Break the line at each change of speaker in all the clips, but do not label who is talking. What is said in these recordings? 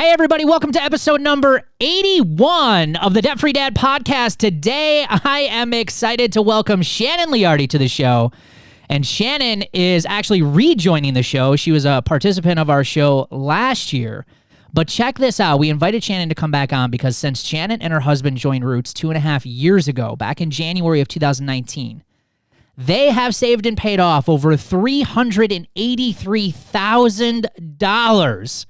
Hey, everybody. Welcome to episode number 81 of the Debt Free Dad podcast. Today, I am excited to welcome Shannon Leardi to the show. And Shannon is actually rejoining the show. She was a participant of our show last year. But check this out. We invited Shannon to come back on because since Shannon and her husband joined Roots 2.5 years ago, back in January of 2019, they have saved and paid off over $383,000.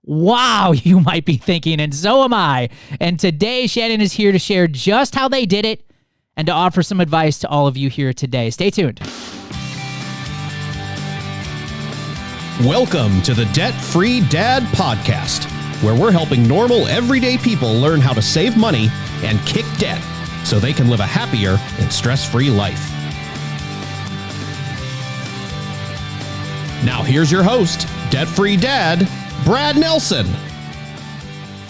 Wow, you might be thinking, and so am I. And today, Shannon is here to share just how they did it and to offer some advice to all of you here today. Stay tuned.
Welcome to the Debt Free Dad podcast, where we're helping normal, everyday people learn how to save money and kick debt so they can live a happier and stress-free life. Now here's your host, Debt Free Dad, Brad Nelson.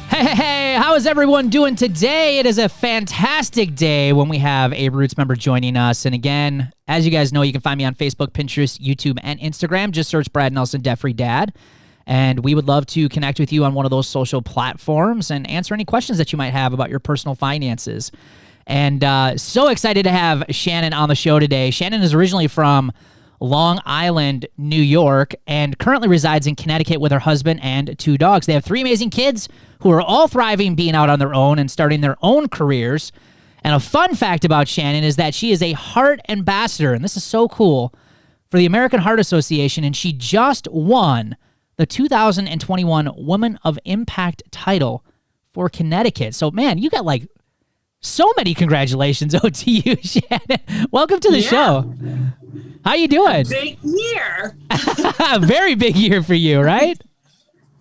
Hey, how is everyone doing today? It is a fantastic day when we have a Roots member joining us. And again, as you guys know, you can find me on Facebook, Pinterest, YouTube, and Instagram. Just search Brad Nelson, Debt Free Dad. And we would love to connect with you on one of those social platforms and answer any questions that you might have about your personal finances. And so excited to have Shannon on the show today. Shannon is originally from Long Island, New York, and currently resides in Connecticut with her husband and 2 dogs. They have 3 amazing kids who are all thriving being out on their own and starting their own careers. And a fun fact about Shannon is that she is a heart ambassador, and this is so cool, for the American Heart Association, and she just won the 2021 Women of Impact title for Connecticut. So, man, you got like so many congratulations out to you, Shannon. Welcome to the show. How you doing?
Big year.
Very big year for you, right?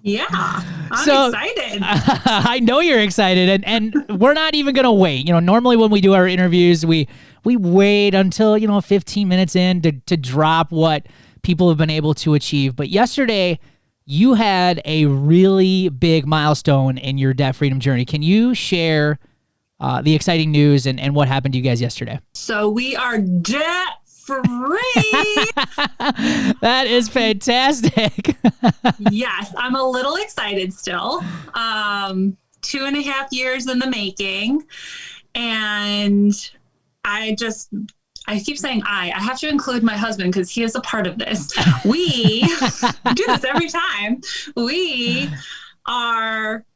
Yeah, I'm excited.
I know you're excited, and we're not even going to wait. You know, normally when we do our interviews, we wait until, 15 minutes in to drop what people have been able to achieve. But yesterday, you had a really big milestone in your debt freedom journey. Can you share the exciting news and what happened to you guys yesterday?
So we are debt free.
That is fantastic.
Yes, I'm a little excited still. 2.5 years in the making. And I keep saying I have to include my husband because he is a part of this. We do this every time. We are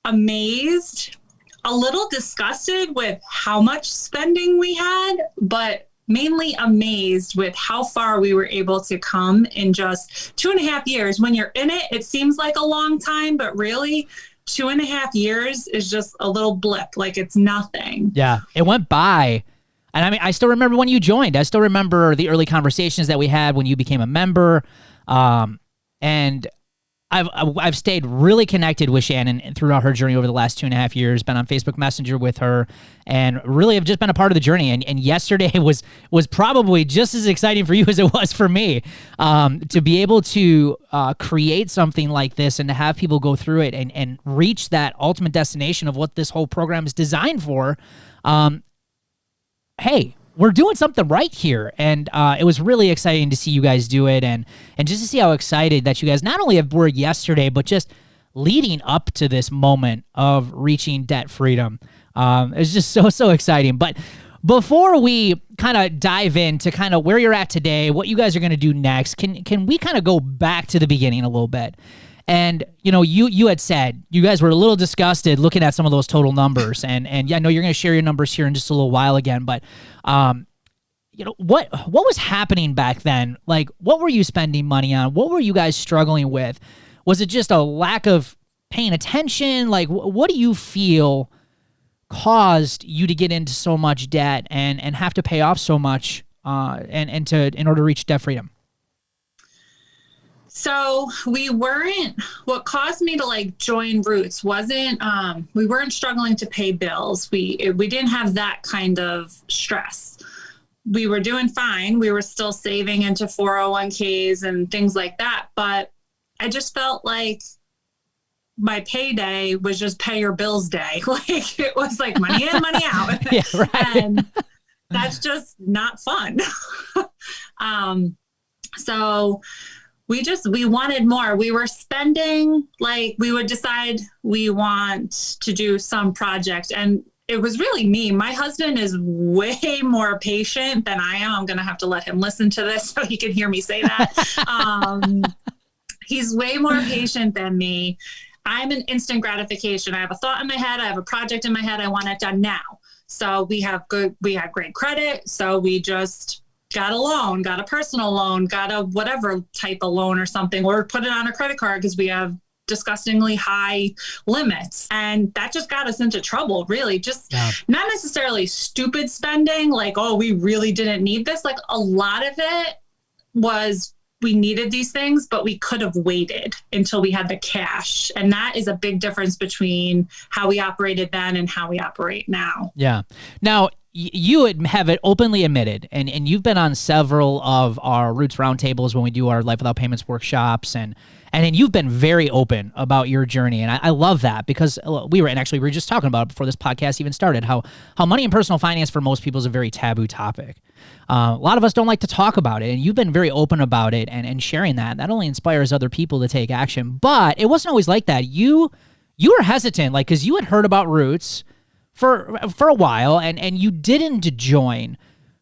amazed, a little disgusted with how much spending we had, but mainly amazed with how far we were able to come in just 2.5 years. When you're in it, it seems like a long time, but really 2.5 years is just a little blip, like it's nothing.
Yeah, it went by. And I mean, I still remember when you joined. I still remember the early conversations that we had when you became a member. And I've stayed really connected with Shannon throughout her journey over the last 2.5 years, been on Facebook Messenger with her, and really have just been a part of the journey. And yesterday was probably just as exciting for you as it was for me, to be able to create something like this and to have people go through it and reach that ultimate destination of what this whole program is designed for. Hey, we're doing something right here. And it was really exciting to see you guys do it and just to see how excited that you guys not only were yesterday, but just leading up to this moment of reaching debt freedom. It's just so exciting. But before we kind of dive into kind of where you're at today, what you guys are going to do next, can we kind of go back to the beginning a little bit? And, you had said you guys were a little disgusted looking at some of those total numbers. And yeah, I know you're going to share your numbers here in just a little while again. But, what was happening back then? Like, what were you spending money on? What were you guys struggling with? Was it just a lack of paying attention? Like, what do you feel caused you to get into so much debt and have to pay off so much in order to reach debt freedom?
So what caused me to join Roots wasn't, we weren't struggling to pay bills. We didn't have that kind of stress. We were doing fine. We were still saving into 401ks and things like that. But I just felt like my payday was just pay your bills day. Like it was like money in, money out.
Yeah, right.
And that's just not fun. So we wanted more. We were spending, like, we would decide we want to do some project, and it was really me. My husband is way more patient than I am. I'm going to have to let him listen to this so he can hear me say that. He's way more patient than me. I'm an instant gratification. I have a thought in my head. I have a project in my head. I want it done now. So we have great credit. So we just got a loan, got a personal loan, got a whatever type of loan or something, or put it on a credit card because we have disgustingly high limits. And that just got us into trouble, really. Just not necessarily stupid spending, like, oh, we really didn't need this. Like, a lot of it was we needed these things, but we could have waited until we had the cash. And that is a big difference between how we operated then and how we operate now.
Yeah. Now, you have it openly admitted, and you've been on several of our Roots Roundtables when we do our Life Without Payments workshops, and then you've been very open about your journey. And I love that, because we were just talking about it before this podcast even started, how money and personal finance for most people is a very taboo topic. A lot of us don't like to talk about it, and you've been very open about it and sharing that. That only inspires other people to take action. But it wasn't always like that. You were hesitant, like, because you had heard about Roots for a while, and you didn't join.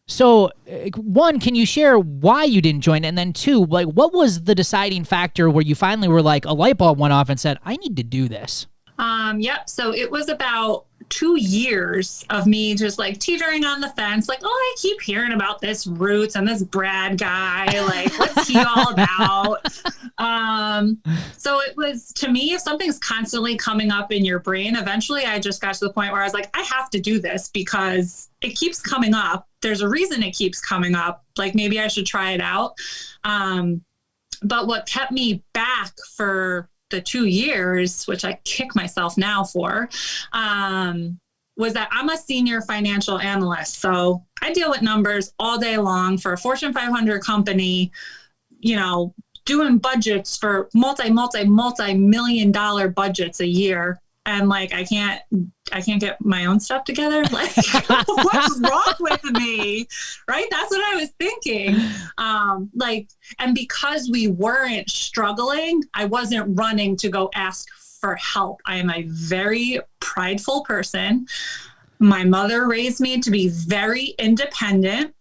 So, one, can you share why you didn't join? And then two, like, what was the deciding factor where you finally were like, a light bulb went off and said, I need to do this?
Yep. So it was about 2 years of me just like teetering on the fence, like, oh, I keep hearing about this Roots and this Brad guy. Like, what's he all about? So it was, to me, if something's constantly coming up in your brain, eventually I just got to the point where I was like, I have to do this because it keeps coming up. There's a reason it keeps coming up. Like, maybe I should try it out. But what kept me back for the 2 years, which I kick myself now for, was that I'm a senior financial analyst. So I deal with numbers all day long for a Fortune 500 company, you know, doing budgets for multi-million dollar budgets a year. And like, I can't get my own stuff together. Like, what's wrong with me? Right? That's what I was thinking. And because we weren't struggling, I wasn't running to go ask for help. I am a very prideful person. My mother raised me to be very independent,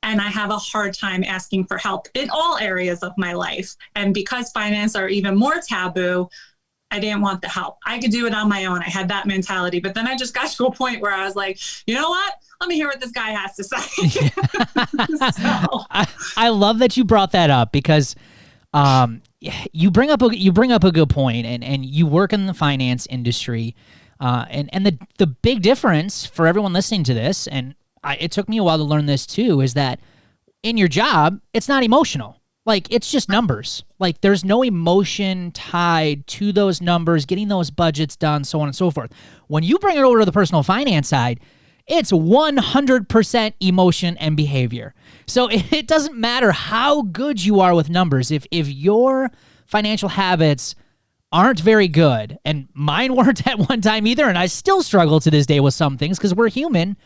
and I have a hard time asking for help in all areas of my life. And because finance are even more taboo, I didn't want the help. I could do it on my own. I had that mentality. But then I just got to a point where I was like, you know what? Let me hear what this guy has to say.
I love that you brought that up, because you bring up a good point, and you work in the finance industry. And the big difference for everyone listening to this, and it took me a while to learn this too, is that in your job, it's not emotional. Like, it's just numbers. Like, there's no emotion tied to those numbers, getting those budgets done, so on and so forth. When you bring it over to the personal finance side, it's 100% emotion and behavior. So it doesn't matter how good you are with numbers. If your financial habits aren't very good, and mine weren't at one time either, and I still struggle to this day with some things because we're human,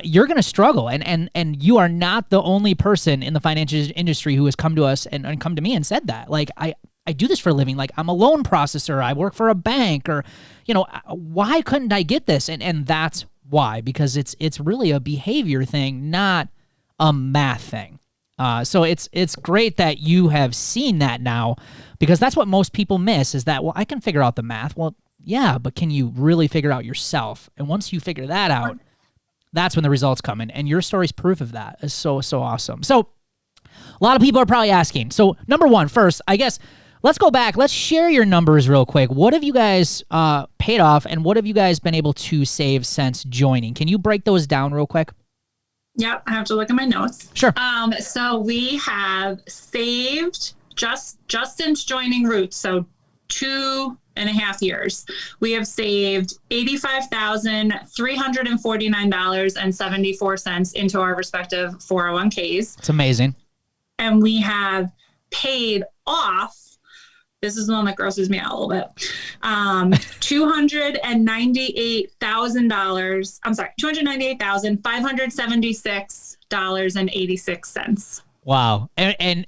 you're going to struggle. And you are not the only person in the financial industry who has come to us and come to me and said that. Like, I do this for a living. Like, I'm a loan processor. I work for a bank, or, you know, why couldn't I get this? And that's why, because it's really a behavior thing, not a math thing. So it's great that you have seen that now, because that's what most people miss, is that, well, I can figure out the math. Well, yeah, but can you really figure out yourself? And once you figure that out, that's when the results come in. And your story's proof of that. Is so awesome. So a lot of people are probably asking. So number one, first, I guess, let's go back. Let's share your numbers real quick. What have you guys paid off, and what have you guys been able to save since joining? Can you break those down real quick?
Yep, I have to look at my notes.
Sure.
So we have saved just since joining Roots, so 2.5 years, we have saved $85,349.74 into our respective 401ks.
It's amazing.
And we have paid off, this is the one that grosses me out a little bit, $298,576.86.
Wow. And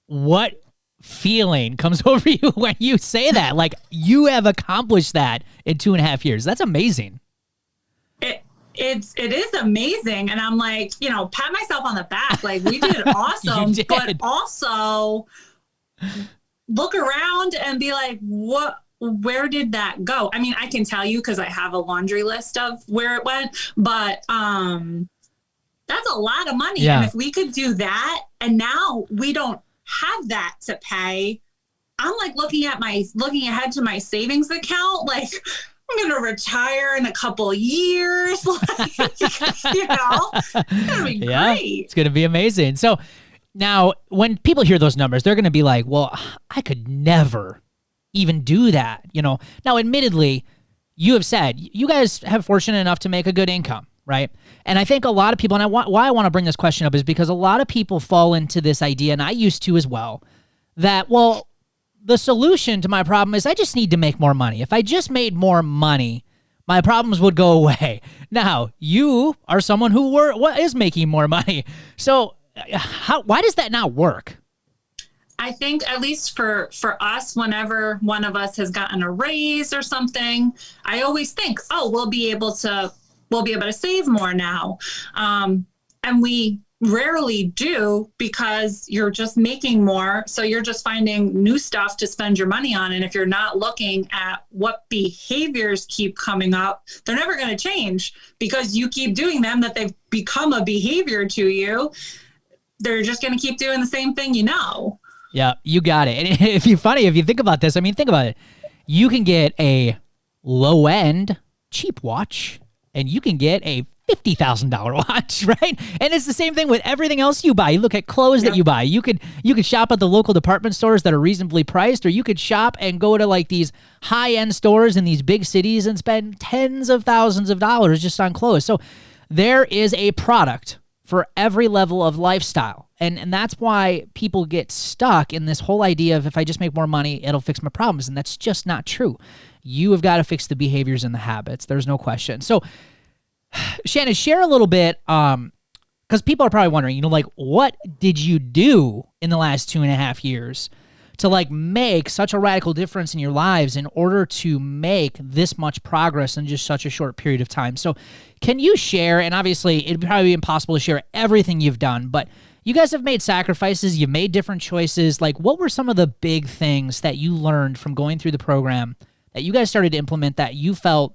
what feeling comes over you when you say that. Like, you have accomplished that in 2.5 years. That's amazing.
It is amazing. And I'm like, pat myself on the back. Like, we did awesome, but also look around and be like, where did that go? I mean, I can tell you because I have a laundry list of where it went, but that's a lot of money.
Yeah.
And if we could do that, and now we don't have that to pay, I'm like looking ahead to my savings account, like, I'm going to retire in a couple of years. Like, it's going to be great.
It's going to be amazing. So now when people hear those numbers, they're going to be like, well, I could never even do that. Now, admittedly, you have said you guys have fortunate enough to make a good income, right? And I think a lot of people, and why I want to bring this question up is because a lot of people fall into this idea, and I used to as well, that, well, the solution to my problem is I just need to make more money. If I just made more money, my problems would go away. Now, you are someone who is making more money. So why does that not work?
I think at least for us, whenever one of us has gotten a raise or something, I always think, we'll be able to save more now. And we rarely do, because you're just making more. So you're just finding new stuff to spend your money on. And if you're not looking at what behaviors keep coming up, they're never going to change because you keep doing them, that they've become a behavior to you. They're just going to keep doing the same thing,
Yeah, you got it. And if you think about this, I mean, think about it. You can get a low-end cheap watch, and you can get a $50,000 watch, right? And it's the same thing with everything else you buy. You look at clothes that you buy. You could shop at the local department stores that are reasonably priced, or you could shop and go to like these high-end stores in these big cities and spend tens of thousands of dollars just on clothes. So there is a product for every level of lifestyle. And that's why people get stuck in this whole idea of, if I just make more money, it'll fix my problems. And that's just not true. You have got to fix the behaviors and the habits. There's no question. So Shannon, share a little bit, because people are probably wondering, what did you do in the last 2.5 years to make such a radical difference in your lives in order to make this much progress in just such a short period of time? So can you share, and obviously it'd probably be impossible to share everything you've done, but you guys have made sacrifices, you've made different choices. What were some of the big things that you learned from going through the program that you guys started to implement that you felt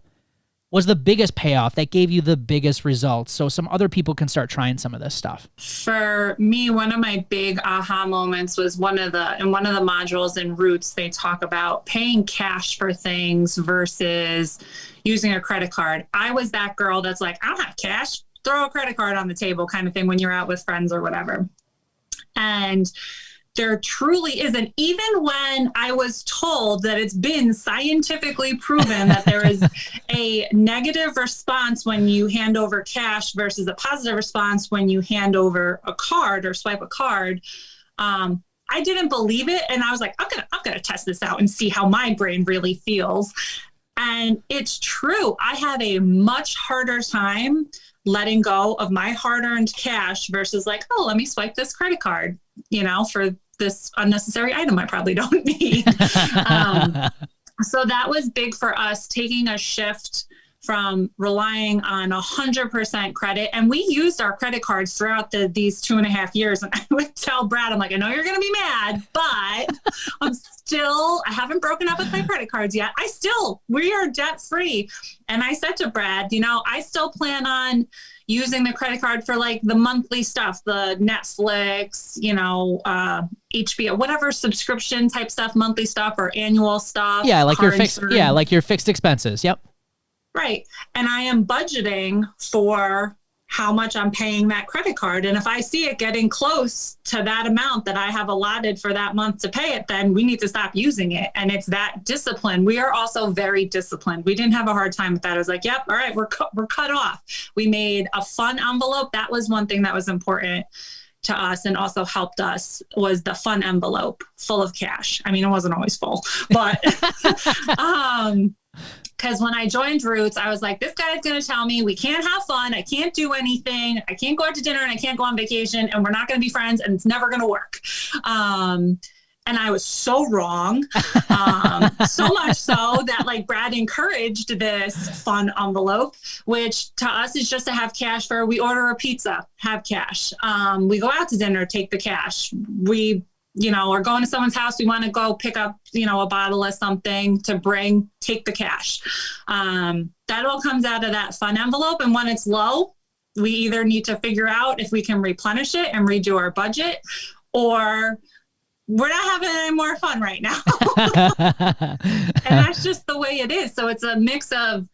was the biggest payoff, that gave you the biggest results, so some other people can start trying some of this stuff?
For me, one of my big aha moments was in one of the modules in Roots, they talk about paying cash for things versus using a credit card. I was that girl that's like, I don't have cash, throw a credit card on the table kind of thing when you're out with friends or whatever. And there truly isn't, even when I was told that it's been scientifically proven that there is a negative response when you hand over cash versus a positive response when you hand over a card or swipe a card. I didn't believe it. And I was like, I'm gonna test this out and see how my brain really feels. And it's true. I had a much harder time letting go of my hard-earned cash versus let me swipe this credit card, for this unnecessary item I probably don't need. So that was big for us, taking a shift from relying on 100% credit. And we used our credit cards throughout these 2.5 years. And I would tell Brad, I'm like, I know you're going to be mad, but I haven't broken up with my credit cards yet. We are debt free. And I said to Brad, I still plan on using the credit card for the monthly stuff, the Netflix, HBO, whatever subscription type stuff, monthly stuff or annual stuff.
Yeah, your fixed expenses. Yep.
Right. And I am budgeting for how much I'm paying that credit card. And if I see it getting close to that amount that I have allotted for that month to pay it, then we need to stop using it. And it's that discipline. We are also very disciplined. We didn't have a hard time with that. I was like, yep, all right, we're cut off. We made a fun envelope. That was one thing that was important to us and also helped us, was the fun envelope full of cash. I mean, it wasn't always full, but because when I joined Roots, I was like, this guy's going to tell me we can't have fun. I can't do anything. I can't go out to dinner and I can't go on vacation and we're not going to be friends and it's never going to work. And I was so wrong. So much so that like Brad encouraged this fun envelope, which to us is just to have cash for, we order a pizza, have cash. We go out to dinner, take the cash. We, are going to someone's house. We want to go pick up, a bottle of something to bring, take the cash. That all comes out of that fun envelope. And when it's low, we either need to figure out if we can replenish it and redo our budget, or we're not having any more fun right now. And that's just the way it is. So it's a mix of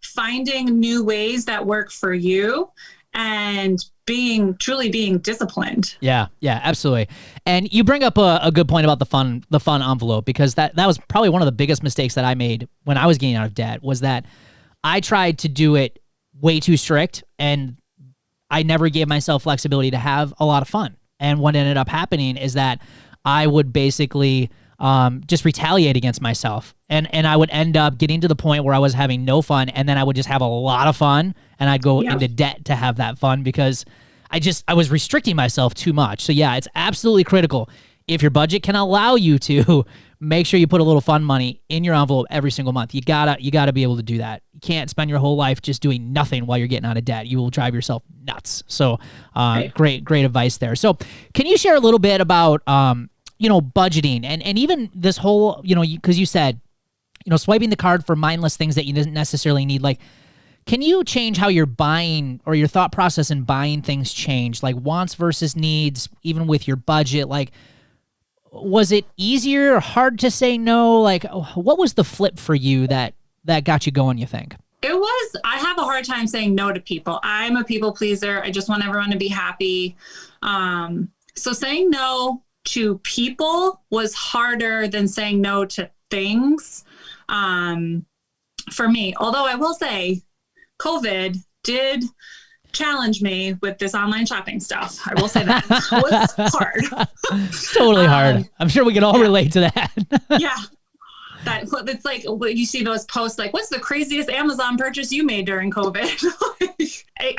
finding new ways that work for you and truly being disciplined.
Yeah, absolutely. And you bring up a good point about the fun envelope, because that was probably one of the biggest mistakes that I made when I was getting out of debt, was that I tried to do it way too strict, and I never gave myself flexibility to have a lot of fun. And what ended up happening is that I would basically just retaliate against myself. And I would end up getting to the point where I was having no fun, and then I would just have a lot of fun, and I'd go into debt to have that fun because I was restricting myself too much. So yeah, it's absolutely critical. If your budget can allow you to, make sure you put a little fun money in your envelope every single month. You gotta be able to do that. You can't spend your whole life just doing nothing while you're getting out of debt. You will drive yourself nuts. So great advice there. So can you share a little bit about budgeting and even this whole, because you said, swiping the card for mindless things that you didn't necessarily need. Like, can you change how you're buying, or your thought process in buying things change, like wants versus needs, even with your budget? Like, was it easier or hard to say no? Like, what was the flip for you that got you going, you think?
I have a hard time saying no to people. I'm a people pleaser. I just want everyone to be happy. So saying no to people was harder than saying no to things for me. Although I will say COVID did challenge me with this online shopping stuff. I will say that was hard.
Totally hard. I'm sure we can all relate to that.
Yeah. It's like you see those posts like, what's the craziest Amazon purchase you made during COVID?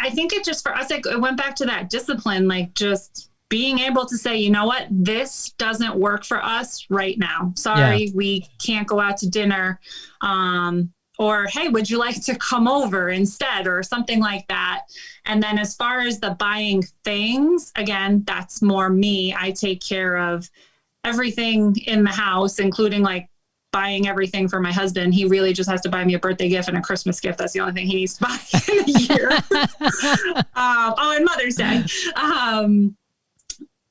I think it just, for us, it went back to that discipline, like just being able to say, you know what, this doesn't work for us right now. Sorry, we can't go out to dinner. Or, hey, would you like to come over instead, or something like that. And then as far as the buying things, again, that's more me. I take care of everything in the house, including like buying everything for my husband. He really just has to buy me a birthday gift and a Christmas gift. That's the only thing he needs to buy in a year. And Mother's Day.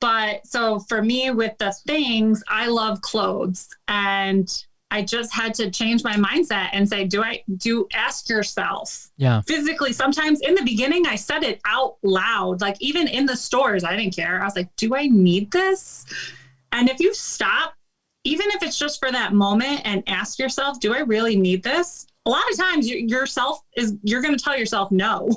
But so for me with the things, I love clothes, and I just had to change my mindset and say, ask yourself physically. Sometimes in the beginning, I said it out loud, like even in the stores, I didn't care. I was like, do I need this? And if you stop, even if it's just for that moment, and ask yourself, do I really need this? A lot of times you're going to tell yourself no.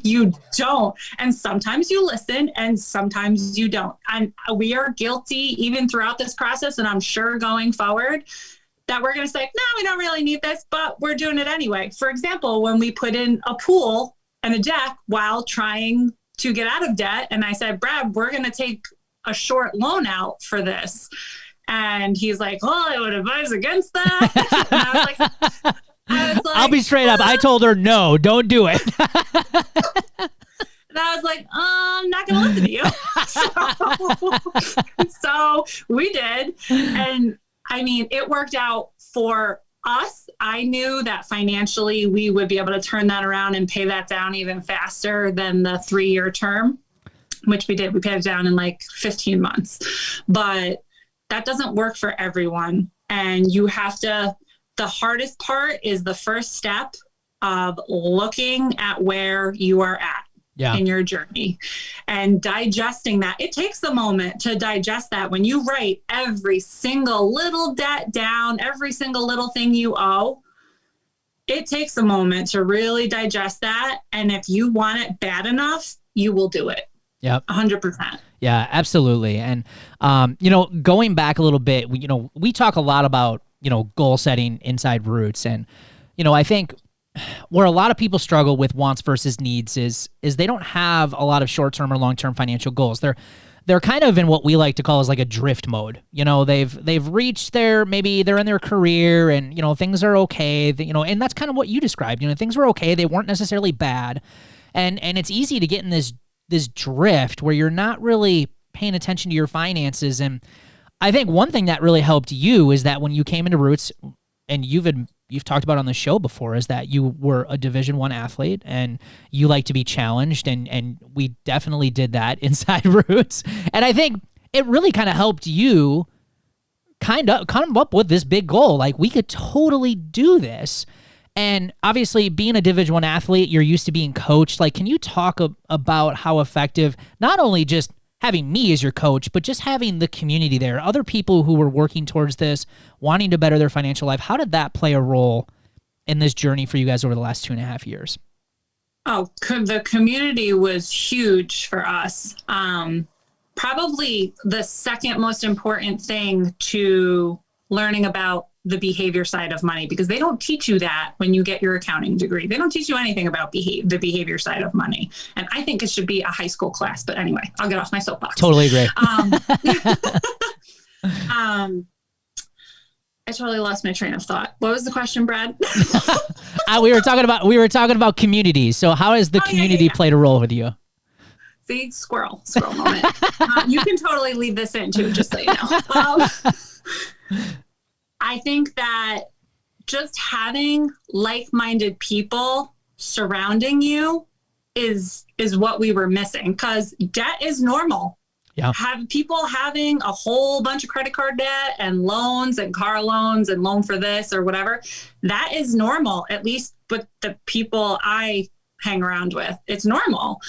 You don't. And sometimes you listen and sometimes you don't. And we are guilty even throughout this process, and I'm sure going forward, that we're going to say, no, we don't really need this, but we're doing it anyway. For example, when we put in a pool and a deck while trying to get out of debt, and I said, Brad, we're going to take a short loan out for this. And he's like, well, I would advise against that. And I was like,
I'll be straight up. I told her, no, don't do it.
And I was like, I'm not going to listen to you. So we did. And I mean, it worked out for us. I knew that financially we would be able to turn that around and pay that down even faster than the 3-year term, which we did. We paid it down in like 15 months. But that doesn't work for everyone. And you have to, the hardest part is the first step of looking at where you are at in your journey and digesting that. It takes a moment to digest that. When you write every single little debt down, every single little thing you owe, it takes a moment to really digest that. And if you want it bad enough, you will do it.
Yep.
100%.
Yeah, absolutely. And, going back a little bit, we talk a lot about, goal setting inside Roots. And, I think where a lot of people struggle with wants versus needs is they don't have a lot of short-term or long-term financial goals. they're kind of in what we like to call as like a drift mode. You know, they've reached maybe they're in their career and, you know, things are okay, you know, and that's kind of what you described. You know, things were okay. They weren't necessarily bad. And it's easy to get in this drift where you're not really paying attention to your finances. And I think one thing that really helped you is that when you came into Roots, and you've talked about on the show before, is that you were a Division I athlete and you like to be challenged, and we definitely did that inside Roots. And I think it really kind of helped you kind of come up with this big goal. Like, we could totally do this. And obviously, being a Division I athlete, you're used to being coached. Like, can you talk about how effective not only just having me as your coach, but just having the community there, other people who were working towards this, wanting to better their financial life? How did that play a role in this journey for you guys over the last 2.5 years?
Oh, the community was huge for us. Probably the second most important thing to learning about the behavior side of money, because they don't teach you that when you get your accounting degree. They don't teach you anything about the behavior side of money. And I think it should be a high school class. But anyway, I'll get off my soapbox.
Totally agree.
I totally lost my train of thought. What was the question, Brad?
we were talking about communities. So how has the community played a role with you?
See, squirrel moment. You can totally leave this in too, just so you know. I think that just having like-minded people surrounding you is what we were missing, because debt is normal.
Yeah.
Have people having a whole bunch of credit card debt and loans and car loans and loan for this or whatever, that is normal, at least with the people I hang around with. It's normal.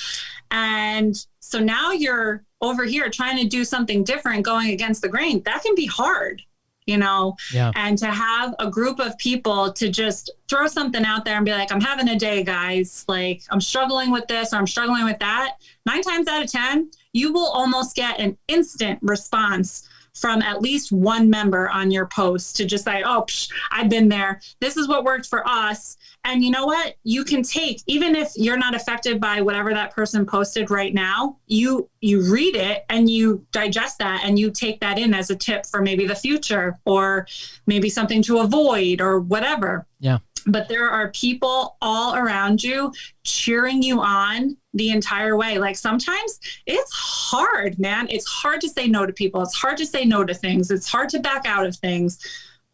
And so now you're over here trying to do something different, going against the grain. That can be hard. You know, and to have a group of people to just throw something out there and be like, I'm having a day, guys, like I'm struggling with this or I'm struggling with that. 9 times out of 10, you will almost get an instant response from at least one member on your post to just say, oh, I've been there. This is what worked for us. And you know what? You can take, even if you're not affected by whatever that person posted right now, you read it and you digest that and you take that in as a tip for maybe the future or maybe something to avoid or whatever.
Yeah.
But there are people all around you cheering you on the entire way. Like, sometimes it's hard, man. It's hard to say no to people. It's hard to say no to things. It's hard to back out of things.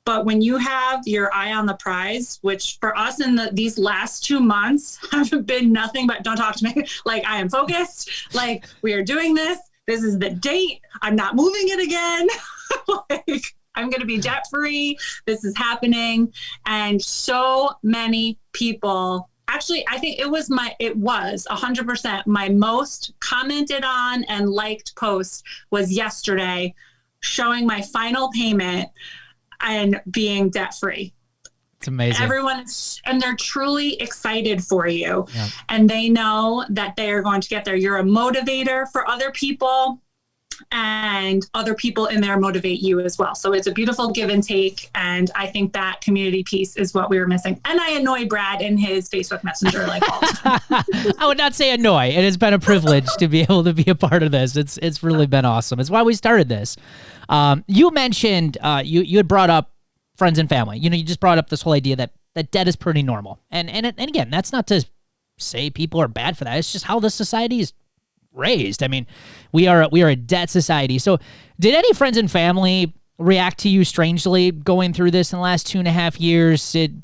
But when you have your eye on the prize, which for us in these last 2 months have been nothing but don't talk to me. Like, I am focused. Like, we are doing this. This is the date. I'm not moving it again. Like, I'm going to be debt free. This is happening. And so many people, actually, I think it was 100% my most commented on and liked post was yesterday, showing my final payment and being debt free.
It's amazing.
And they're truly excited for you. Yeah. And they know that they are going to get there. You're a motivator for other people, and other people in there motivate you as well. So it's a beautiful give and take. And I think that community piece is what we were missing. And I annoy Brad in his Facebook Messenger like all the time.
I would not say annoy. It has been a privilege to be able to be a part of this. It's really been awesome. It's why we started this. You mentioned you had brought up friends and family. You know, you just brought up this whole idea that debt is pretty normal. And again, that's not to say people are bad for that. It's just how the society is raised. I mean, we are a debt society. So did any friends and family react to you strangely going through this in the last 2.5 years? Did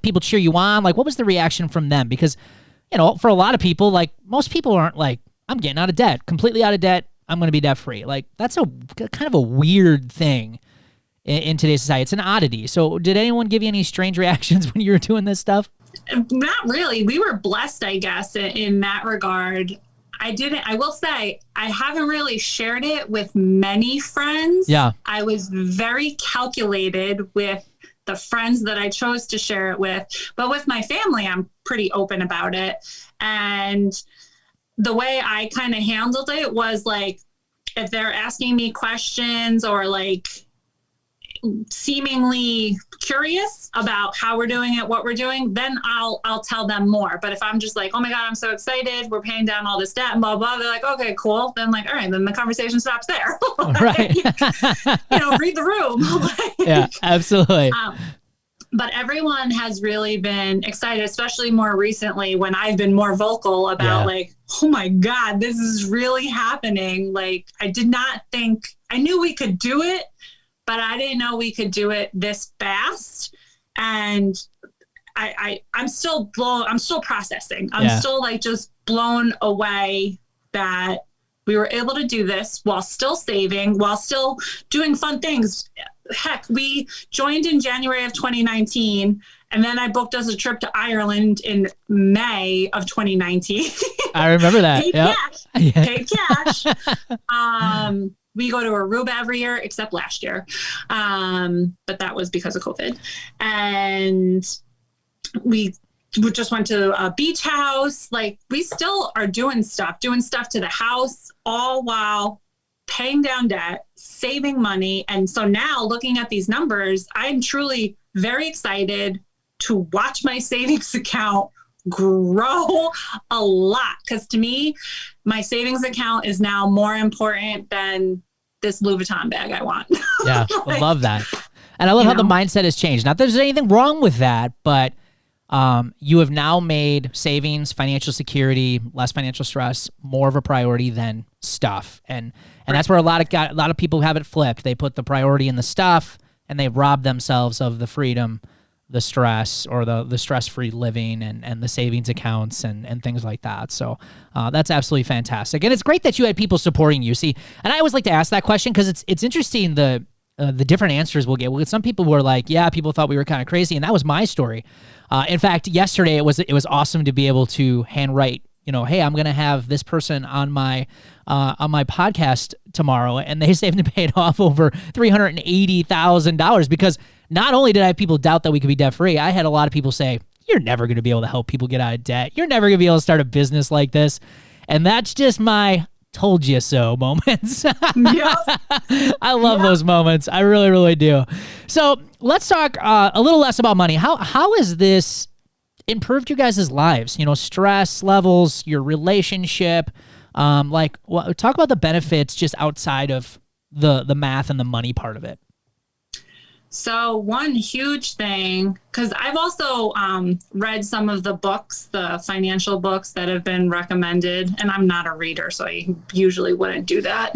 people cheer you on? Like, what was the reaction from them? Because, you know, for a lot of people, like, most people aren't like, I'm getting out of debt, completely out of debt, I'm going to be debt free. Like, that's a kind of a weird thing in today's society. It's an oddity. So did anyone give you any strange reactions when you were doing this stuff?
Not really. We were blessed, I guess, in that regard. I will say, I haven't really shared it with many friends.
Yeah.
I was very calculated with the friends that I chose to share it with. But with my family, I'm pretty open about it. And the way I kind of handled it was like, if they're asking me questions or like, seemingly curious about how we're doing it, what we're doing, then I'll tell them more. But if I'm just like, oh my God, I'm so excited, we're paying down all this debt and blah, blah, they're like, okay, cool. Then like, all right, then the conversation stops there.
Right.
Read the room.
Yeah, absolutely.
But everyone has really been excited, especially more recently when I've been more vocal about like, oh my God, this is really happening. Like, I did not think, I knew we could do it, but I didn't know we could do it this fast. And I'm still processing. I'm still like just blown away that we were able to do this while still saving, while still doing fun things. Heck, we joined in January of 2019, and then I booked us a trip to Ireland in May of 2019.
I remember that.
Paid cash. We go to Aruba every year, except last year. But that was because of COVID. And we just went to a beach house. Like, we still are doing stuff to the house, all while paying down debt, saving money. And so now looking at these numbers, I'm truly very excited to watch my savings account grow a lot. Because to me, my savings account is now more important than this Louis Vuitton bag I want.
Yeah, I love that. And I love how the mindset has changed. Not that there's anything wrong with that, but you have now made savings, financial security, less financial stress more of a priority than stuff. And that's where a lot of people have it flipped. They put the priority in the stuff and they rob themselves of the freedom, the stress, or the stress-free living and the savings accounts and things like that. So that's absolutely fantastic. And it's great that you had people supporting you. See, and I always like to ask that question because it's interesting the different answers we'll get. Well, some people were like, yeah, people thought we were kind of crazy, and that was my story. In fact, yesterday it was awesome to be able to handwrite, hey, I'm going to have this person on my podcast tomorrow, and they saved and paid off over $380,000 because not only did I have people doubt that we could be debt free, I had a lot of people say, you're never going to be able to help people get out of debt. You're never going to be able to start a business like this. And that's just my told you so moments. I love those moments. I really, really do. So let's talk a little less about money. How has this improved your guys' lives? Stress levels, your relationship. Talk about the benefits just outside of the math and the money part of it.
So one huge thing, because I've also read some of the books, the financial books that have been recommended, and I'm not a reader, so I usually wouldn't do that.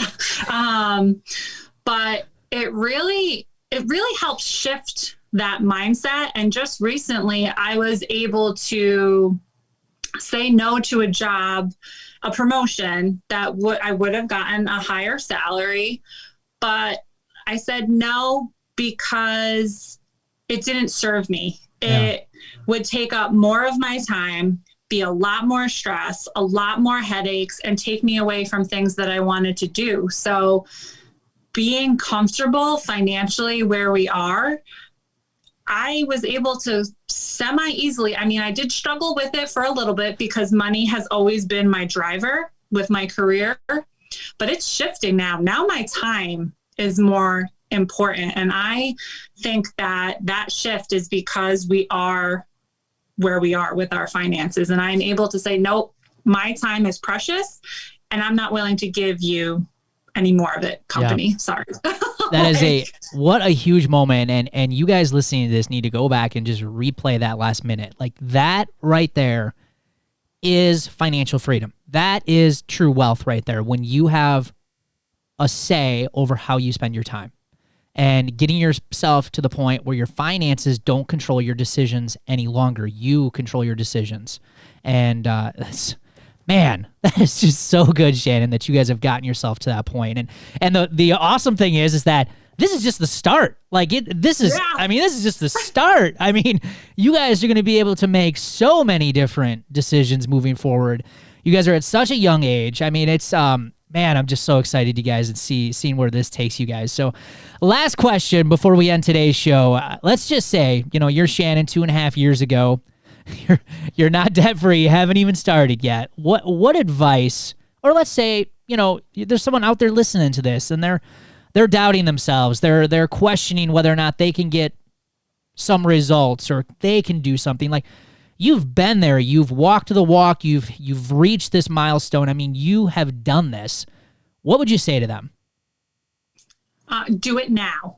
But it really helps shift that mindset. And just recently, I was able to say no to a job, a promotion that I would have gotten a higher salary, but I said no because it didn't serve me. It would take up more of my time, be a lot more stress, a lot more headaches, and take me away from things that I wanted to do. So being comfortable financially where we are, I was able to semi-easily, I did struggle with it for a little bit because money has always been my driver with my career, but it's shifting now. Now my time is more important. And I think that shift is because we are where we are with our finances. And I'm able to say, nope, my time is precious and I'm not willing to give you any more of it, company. Yeah. Sorry.
That is what a huge moment. And you guys listening to this need to go back and just replay that last minute. Like that right there is financial freedom. That is true wealth right there. When you have a say over how you spend your time and getting yourself to the point where your finances don't control your decisions any longer. You control your decisions. And man, that is just so good, Shannon, that you guys have gotten yourself to that point. And the awesome thing is that this is just the start. This is just the start. You guys are going to be able to make so many different decisions moving forward. You guys are at such a young age. It's, man, I'm just so excited, you guys, and seeing where this takes you guys. So last question before we end today's show. Let's just say, you're Shannon 2.5 years ago. You're not debt-free. You haven't even started yet. What advice, or let's say, there's someone out there listening to this and they're they're doubting themselves. They're questioning whether or not they can get some results or they can do something. Like, you've been there, you've walked the walk, you've reached this milestone. I mean, you have done this. What would you say to them?
Do it now.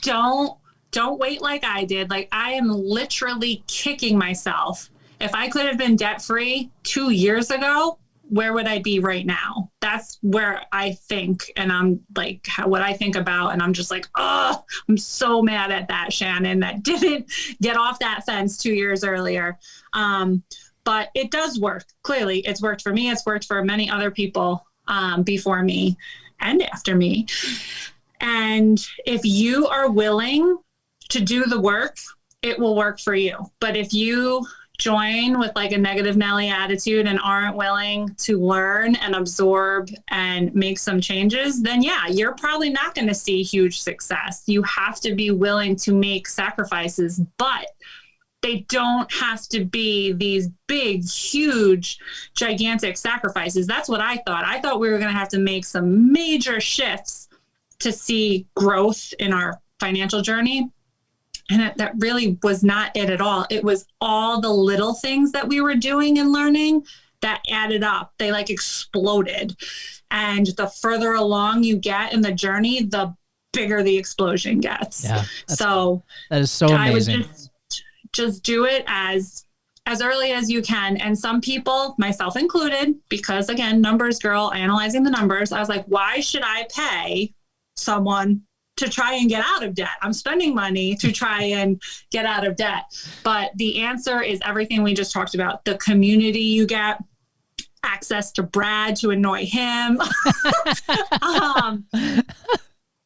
Don't wait like I did. Like, I am literally kicking myself. If I could have been debt-free 2 years ago, where would I be right now? That's where I think, and I'm like, what I think about, and I'm just like, oh, I'm so mad at that Shannon that didn't get off that fence 2 years earlier. But it does work. Clearly, it's worked for me. It's worked for many other people before me and after me. And if you are willing to do the work, it will work for you. But if you join with like a negative Nelly attitude and aren't willing to learn and absorb and make some changes, then yeah, you're probably not going to see huge success. You have to be willing to make sacrifices, but they don't have to be these big, huge, gigantic sacrifices. That's what I thought. I thought we were going to have to make some major shifts to see growth in our financial journey. And that really was not it at all. It was all the little things that we were doing and learning that added up. They like exploded. And the further along you get in the journey, the bigger the explosion gets.
Yeah,
so
that is so amazing.
I would just do it as early as you can. And some people, myself included, because again, numbers girl, analyzing the numbers, I was like, why should I pay someone to try and get out of debt? I'm spending money to try and get out of debt. But the answer is everything we just talked about. The community you get, access to Brad to annoy him.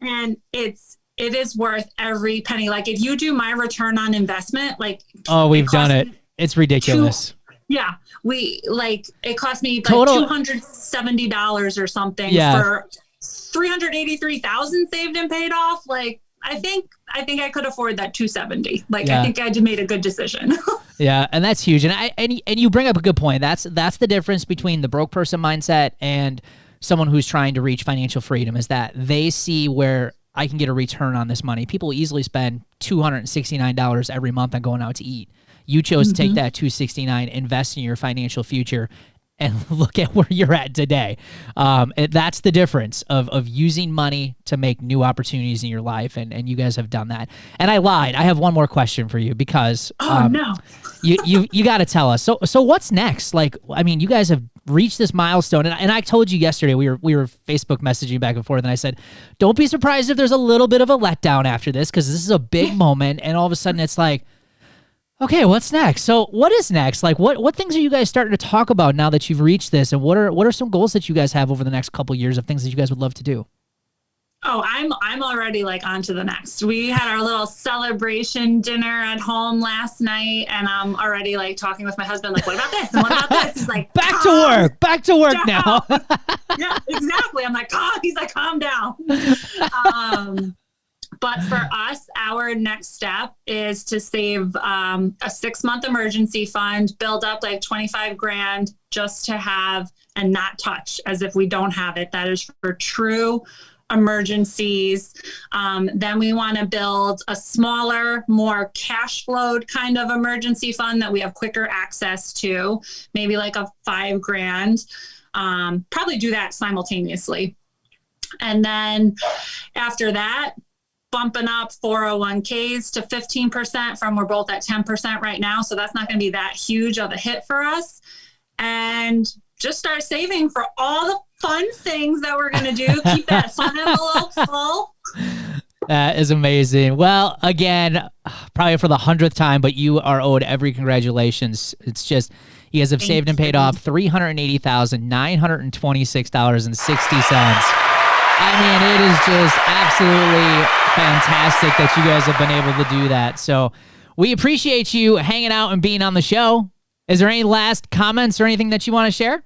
And it is worth every penny. Like, if you do my return on investment, like,
oh, we've done it. It's ridiculous.
It cost me like
Total
$270 or something for 383,000 saved and paid off. Like, I think I could afford that 270. Like, I think I just made a good decision.
Yeah, and that's huge. And you bring up a good point. That's the difference between the broke person mindset and someone who's trying to reach financial freedom, is that they see where I can get a return on this money. People easily spend $269 every month on going out to eat. You chose to take that $269, invest in your financial future, and look at where you're at today. That's the difference of using money to make new opportunities in your life, and you guys have done that. And I lied. I have one more question for you, because you got to tell us. So what's next? Like, I mean, you guys have reached this milestone, and I told you yesterday, we were Facebook messaging back and forth, and I said, don't be surprised if there's a little bit of a letdown after this, because this is a big moment, and all of a sudden it's like, okay, what's next? So what is next? Like, what things are you guys starting to talk about now that you've reached this? And what are some goals that you guys have over the next couple of years of things that you guys would love to do?
Oh, I'm already like on to the next. We had our little celebration dinner at home last night, and I'm already like talking with my husband, like, what about this? And what about this? He's like,
back to work now.
Yeah, exactly. I'm like, he's like, calm down. But for us, our next step is to save a 6-month emergency fund, build up like 25 grand just to have and not touch, as if we don't have it. That is for true emergencies. Then we want to build a smaller, more cash flowed kind of emergency fund that we have quicker access to, maybe like a 5 grand. Probably do that simultaneously. And then after that, bumping up 401ks to 15% from, we're both at 10% right now. So that's not going to be that huge of a hit for us. And just start saving for all the fun things that we're going to do. Keep that fun envelope full.
That is amazing. Well, again, probably for the 100th time, but you are owed every congratulations. It's just, you guys have saved and paid off $380,926.60. I mean, it is just absolutely fantastic that you guys have been able to do that. So we appreciate you hanging out and being on the show. Is there any last comments or anything that you want to share?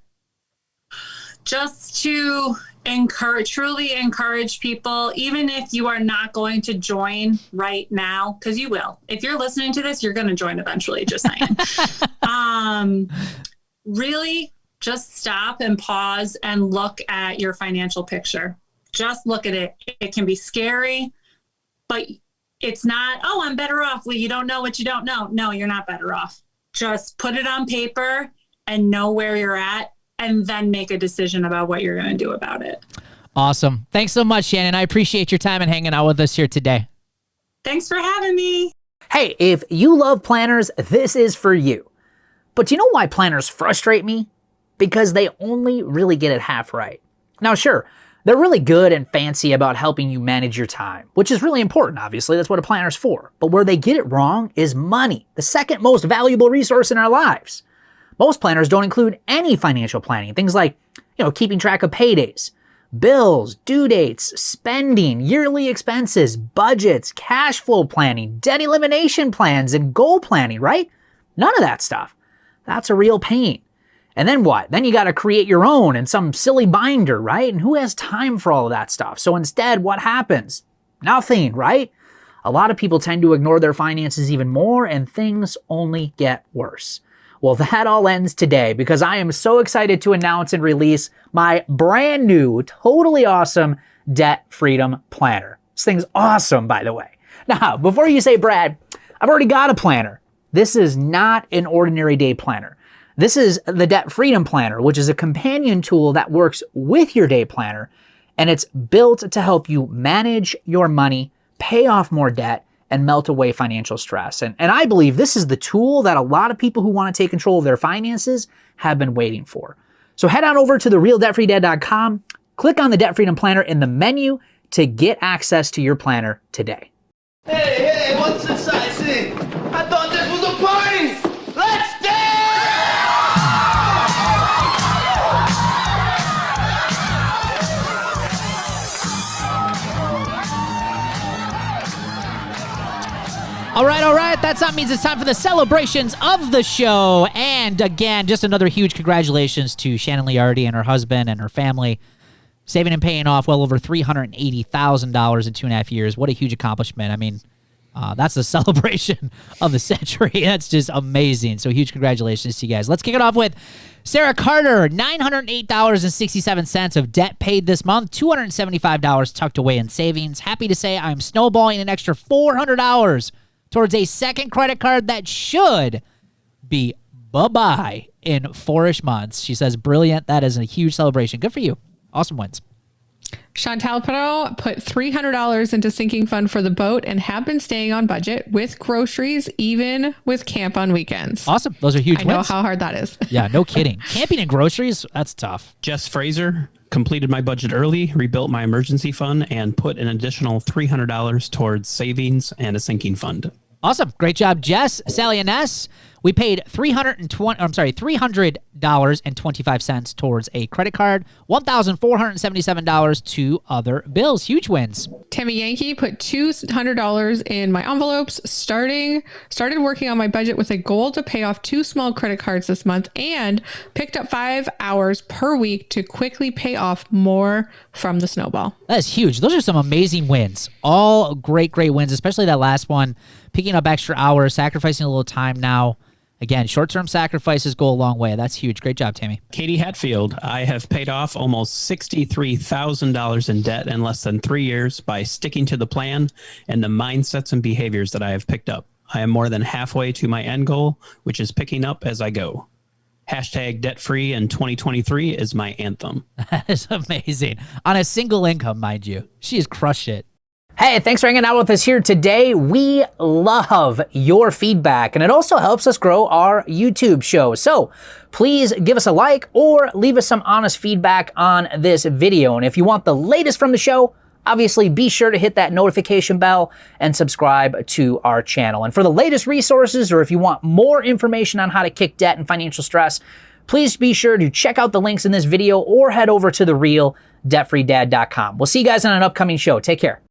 Just to truly encourage people, even if you are not going to join right now, because you will. If you're listening to this, you're going to join eventually, just saying. Really just stop and pause and look at your financial picture. Just look at it. It can be scary, but it's not, oh, I'm better off. Well, you don't know what you don't know. No, you're not better off. Just put it on paper and know where you're at, and then make a decision about what you're going to do about it.
Awesome. Thanks so much, Shannon. I appreciate your time and hanging out with us here today.
Thanks for having me.
Hey, if you love planners, this is for you. But do you know why planners frustrate me? Because they only really get it half right. Now, sure, they're really good and fancy about helping you manage your time, which is really important, obviously. That's what a planner's for. But where they get it wrong is money, the second most valuable resource in our lives. Most planners don't include any financial planning. Things like, keeping track of paydays, bills, due dates, spending, yearly expenses, budgets, cash flow planning, debt elimination plans, and goal planning, right? None of that stuff. That's a real pain. And then what? Then you got to create your own in some silly binder, right? And who has time for all of that stuff? So instead, what happens? Nothing, right? A lot of people tend to ignore their finances even more, and things only get worse. Well, that all ends today because I am so excited to announce and release my brand new, totally awesome Debt Freedom Planner. This thing's awesome, by the way. Now, before you say, Brad, I've already got a planner. This is not an ordinary day planner. This is the Debt Freedom Planner, which is a companion tool that works with your day planner, and it's built to help you manage your money, pay off more debt, and melt away financial stress. And I believe this is the tool that a lot of people who want to take control of their finances have been waiting for. So head on over to therealdebtfreedad.com, click on the Debt Freedom Planner in the menu to get access to your planner today.
Hey, what's this I see? I thought this was a party! Let's dance!
All right. That means it's time for the celebrations of the show. And again, just another huge congratulations to Shannon Leardi and her husband and her family, saving and paying off well over $380,000 in 2.5 years. What a huge accomplishment. I mean, that's the celebration of the century. That's just amazing. So huge congratulations to you guys. Let's kick it off with Sarah Carter, $908.67 of debt paid this month, $275 tucked away in savings. Happy to say I'm snowballing an extra $400 towards a second credit card that should be bye-bye in 4-ish months. She says, brilliant. That is a huge celebration. Good for you. Awesome wins.
Chantal Perot put $300 into sinking fund for the boat and have been staying on budget with groceries, even with camp on weekends.
Awesome. Those are huge wins.
I know how hard that is.
Yeah, no kidding. Camping and groceries, that's tough.
Jess Fraser completed my budget early, rebuilt my emergency fund, and put an additional $300 towards savings and a sinking fund.
Awesome. Great job, Jess. Sally Inez, we paid $300.25 towards a credit card, $1,477 to other bills. Huge wins.
Tammy Yankee put $200 in my envelopes, started working on my budget with a goal to pay off 2 small credit cards this month, and picked up 5 hours per week to quickly pay off more from the snowball.
That is huge. Those are some amazing wins. All great wins, especially that last one. Picking up extra hours, sacrificing a little time now. Again, short-term sacrifices go a long way. That's huge. Great job, Tammy.
Katie Hatfield, I have paid off almost $63,000 in debt in less than 3 years by sticking to the plan and the mindsets and behaviors that I have picked up. I am more than halfway to my end goal, which is picking up as I go. Hashtag debt-free in 2023 is my anthem.
That is amazing. On a single income, mind you. She has crushed it.
Hey, thanks for hanging out with us here today. We love your feedback, and it also helps us grow our YouTube show. So please give us a like or leave us some honest feedback on this video. And if you want the latest from the show, obviously be sure to hit that notification bell and subscribe to our channel. And for the latest resources, or if you want more information on how to kick debt and financial stress, please be sure to check out the links in this video or head over to therealdebtfreedad.com. We'll see you guys on an upcoming show. Take care.